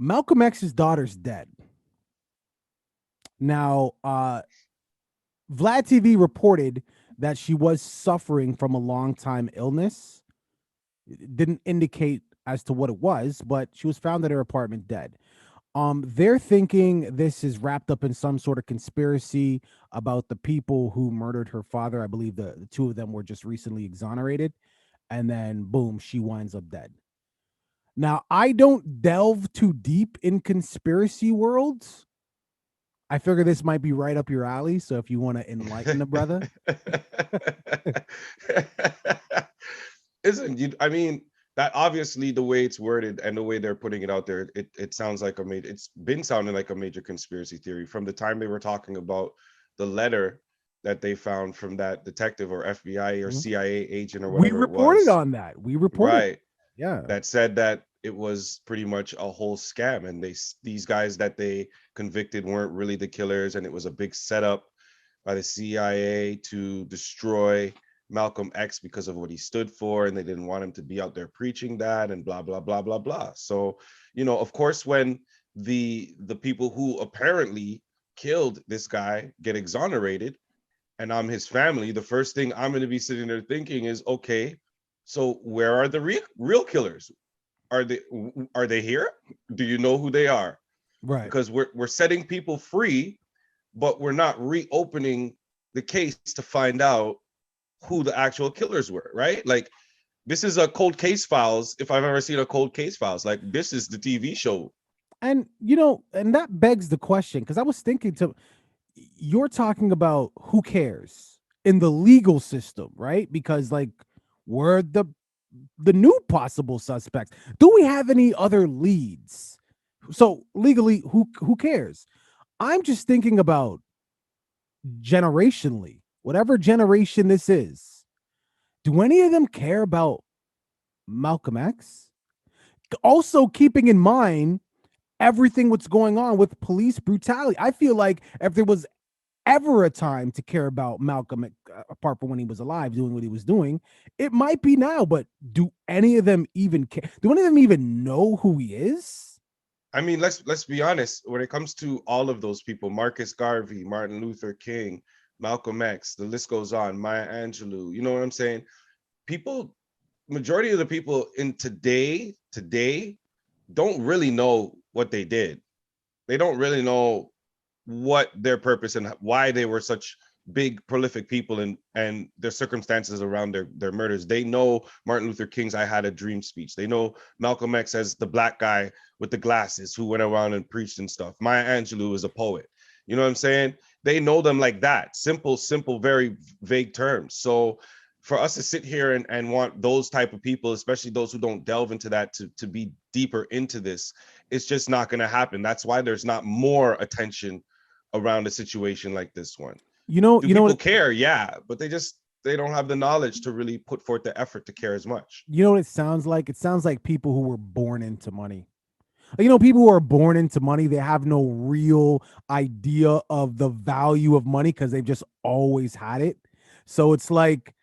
Malcolm X's daughter's dead. Now, Vlad TV reported that she was suffering from a long time illness. It didn't indicate as to what it was, but she was found at her apartment dead. They're thinking this is wrapped up in some sort of conspiracy about the people who murdered her father. I believe the two of them were just recently exonerated, and then boom, she winds up dead. Now, I don't delve too deep in conspiracy worlds. I figure this might be right up your alley. So if you want to enlighten the brother, Isn't you? I mean, that obviously the way it's worded and the way they're putting it out there, it sounds like a major. It's been sounding like a major conspiracy theory from the time they were talking about the letter that they found from that detective or FBI or Mhm. CIA agent or We whatever it reported was. on that. We reported. Right. Yeah. That said that it was pretty much a whole scam, and these guys that they convicted weren't really the killers, and it was a big setup by the CIA to destroy Malcolm X because of what he stood for, and they didn't want him to be out there preaching that and blah blah blah blah blah. So, of course, when the people who apparently killed this guy get exonerated, and I'm his family, the first thing I'm going to be sitting there thinking is, okay, so where are the real killers? Are they here? Do you know who they are? Right. Because we're setting people free, but we're not reopening the case to find out who the actual killers were, right? Like, this is a cold case files. If I've ever seen a cold case files, like, this is the TV show. And and that begs the question because I was thinking to you're talking about who cares in the legal system, right? Because like we're the new possible suspects. Do we have any other leads? So legally, who cares? I'm just thinking about generationally, whatever generation this is. Do any of them care about Malcolm X? Also, keeping in mind everything what's going on with police brutality. I feel like if there was ever a time to care about Malcolm, apart from when he was alive doing what he was doing, it might be now. But do any of them even care? Do any of them even know who he is? I mean, let's be honest. When it comes to all of those people, Marcus Garvey, Martin Luther King, Malcolm X, the list goes on, Maya Angelou, you know what I'm saying? People, majority of the people in today don't really know what they did. They don't really know what their purpose and why they were such big prolific people, and their circumstances around their murders. They know Martin Luther King's "I Had a Dream" speech. They know Malcolm X as the black guy with the glasses who went around and preached and stuff. Maya Angelou is a poet. You know what I'm saying? They know them like that. Simple, very vague terms. So for us to sit here and want those type of people, especially those who don't delve into that, to be deeper into this, it's just not going to happen. That's why there's not more attention around a situation like this one. Do You know people what? care? Yeah, but they don't have the knowledge to really put forth the effort to care as much. You know what it sounds like? It sounds like people who were born into money. People who are born into money, they have no real idea of the value of money because they've just always had it. So it's like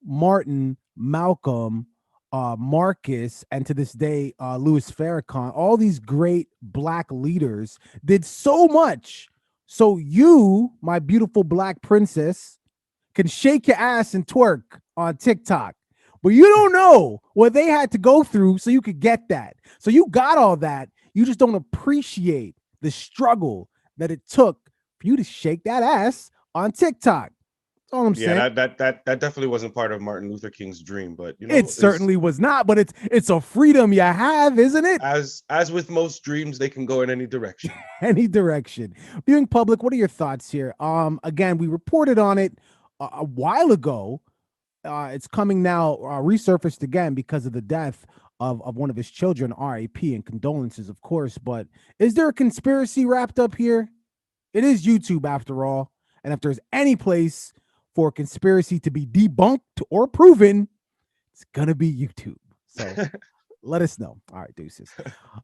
Martin, Malcolm, Marcus, and to this day, Louis Farrakhan, all these great black leaders did so much. So you, my beautiful black princess, can shake your ass and twerk on TikTok. But you don't know what they had to go through so you could get that. So you got all that. You just don't appreciate the struggle that it took for you to shake that ass on TikTok. That's all I'm Yeah, saying. that definitely wasn't part of Martin Luther King's dream, but It is certainly was not, but it's a freedom you have, isn't it? as with most dreams, they can go in any direction. Any direction. Viewing public, what are your thoughts here? Again, we reported on it a while ago. It's coming now, resurfaced again because of the death of one of his children, RAP, and condolences, of course. But is there a conspiracy wrapped up here? It is YouTube after all. And if there's any place for conspiracy to be debunked or proven, it's gonna be YouTube. So let us know. All right, deuces.